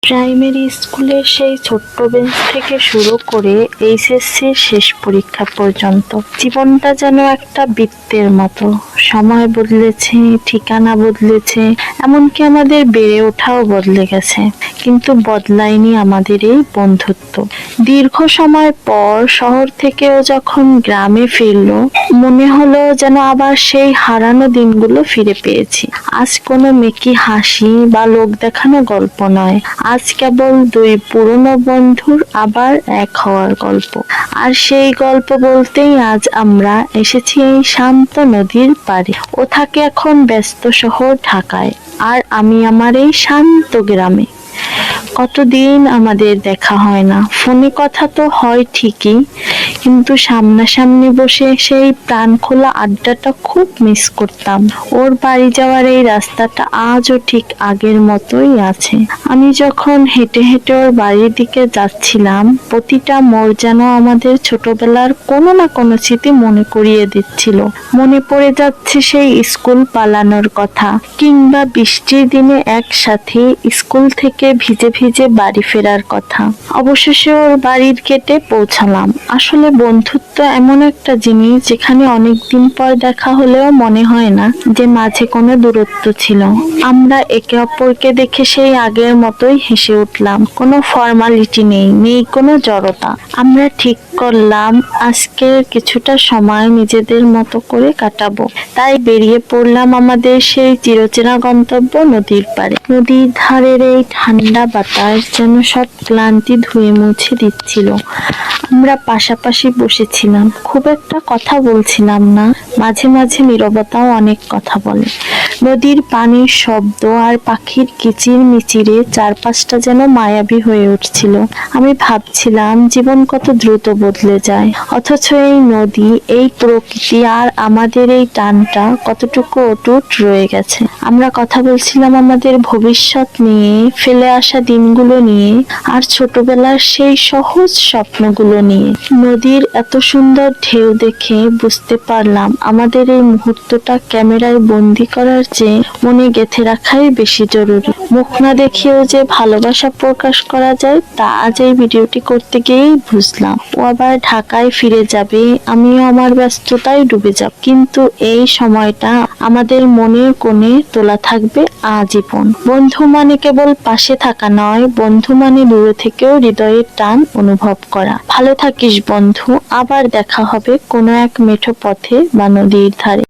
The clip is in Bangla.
প্রাইমারি স্কুলের সেই ছোট্ট বেঞ্চ থেকে শুরু করে এইচএসসির শেষ পরীক্ষা পর্যন্ত জীবনটা যেন একটা বৃত্তের মতো। সময় বদলেছে, ঠিকানা বদলেছে, এমনকি আমাদের বেড়ে ওঠাও বদলে গেছে, কিন্তু বদলায়নি আমাদের এই বন্ধুত্ব। দীর্ঘ সময় পর শহর থেকেও যখন গ্রামে ফিরলো, মনে হলো যেন আবার সেই হারানো দিনগুলো ফিরে পেয়েছি। আজ কোনো মেকি হাসি বা লোক দেখানো গল্প নয়, আজ কেবল দুই পুরনো বন্ধুর আবার এক হওয়ার গল্প। আর সেই গল্প বলতেই আজ আমরা এসেছি এই শান্ত নদীর পাড়ে। ও থাকে এখন ব্যস্ত শহর ঢাকায়, আর আমি আমার এই শান্ত গ্রামে। কতদিন আমাদের দেখা হয় না, ফোনে কথা তো হয় ঠিকই, কিন্তু সামনাসামনি বসে সেই প্রাণ খোলা আড্ডাটা খুব মিস করতাম। ওর বাড়ি যাওয়ার এই রাস্তাটা আজও ঠিক আগের মতোই আছে। আমি যখন হেঁটে হেঁটে ওর বাড়ির দিকে যাচ্ছিলাম, প্রতিটা মোড় যেন আমাদের ছোটবেলার কোনো না কোনো স্মৃতি মনে করিয়ে দিচ্ছিল। মনে পড়ে যাচ্ছে সেই স্কুল পালানোর কথা, কিংবা বৃষ্টির দিনে একসাথে স্কুল থেকে ভিজে ভিজে বাড়ি ফেরার কথা। অবশেষে ওর বাড়ির গেটে পৌঁছালাম। আসলে বন্ধুত্ব এমন একটা জিনিস যেখানে অনেকদিন পর দেখা হলেও মনে হয় না যে মাঝে কোনো দূরত্ব ছিল। আমরা একে অপরকে দেখে সেই আগের মতোই হেসে উঠলাম। কোনো ফর্মালিটি নেই, নেই কোনো জড়তা। আমরা ঠিক করলাম আজকের কিছুটা সময় নিজেদের মতো করে কাটাবো। তাই বেরিয়ে পড়লাম আমাদের সেই চিরচেনা গন্তব্য নদীর পাড়ে। নদীর ধারের এই ঠান্ডা বাতাস যেন সব ক্লান্তি ধুয়ে মুছে দিচ্ছিল। আমরা পাশাপাশি বসেছিলাম, খুব একটা কথা বলছিলাম না, মাঝে মাঝে নীরবতাও অনেক কথা বলে। নদীর পানির শব্দ আর পাখির কিচির মিচিরে চারপাশটা যেন মায়াবী হয়ে উঠছিল। আমি ভাবছিলাম জীবন কত দ্রুত বদলে যায়, অথচ এই নদী, এই প্রকৃতি আর আমাদের এই টানটা কতটুকু অটুট রয়ে গেছে। আমরা কথা বলছিলাম আমাদের ভবিষ্যৎ নিয়ে, ফেলে আসা দিনগুলো নিয়ে, আর ছোটবেলার সেই সহজ স্বপ্নগুলো নিয়ে। নদীর এত সুন্দর ঢেউ দেখে বুঝতে পারলাম আমাদের এই মুহূর্তটা ক্যামেরায় বন্দি করার চেয়ে মনে গেঁথে রাখাই বেশি জরুরি। মুখ না দেখিয়েও যে ভালোবাসা প্রকাশ করা যায় তা আজ এই ভিডিওটি করতে গিয়েই বুঝলাম। ও আবার ঢাকায় ফিরে যাবে, আমিও আমার ব্যস্ততায় ডুবে যাব, কিন্তু এই সময়টা আমাদের মনের কোণে তোলা থাকবে আজীবন। বন্ধু মানে কেবল পাশে থাকা নয়, বন্ধু মানে দূরে থেকেও হৃদয়ের টান অনুভব করা। ভালো থাকিস বন্ধু, আবার দেখা হবে কোনো এক মেঠো পথে বা নদীর ধারে।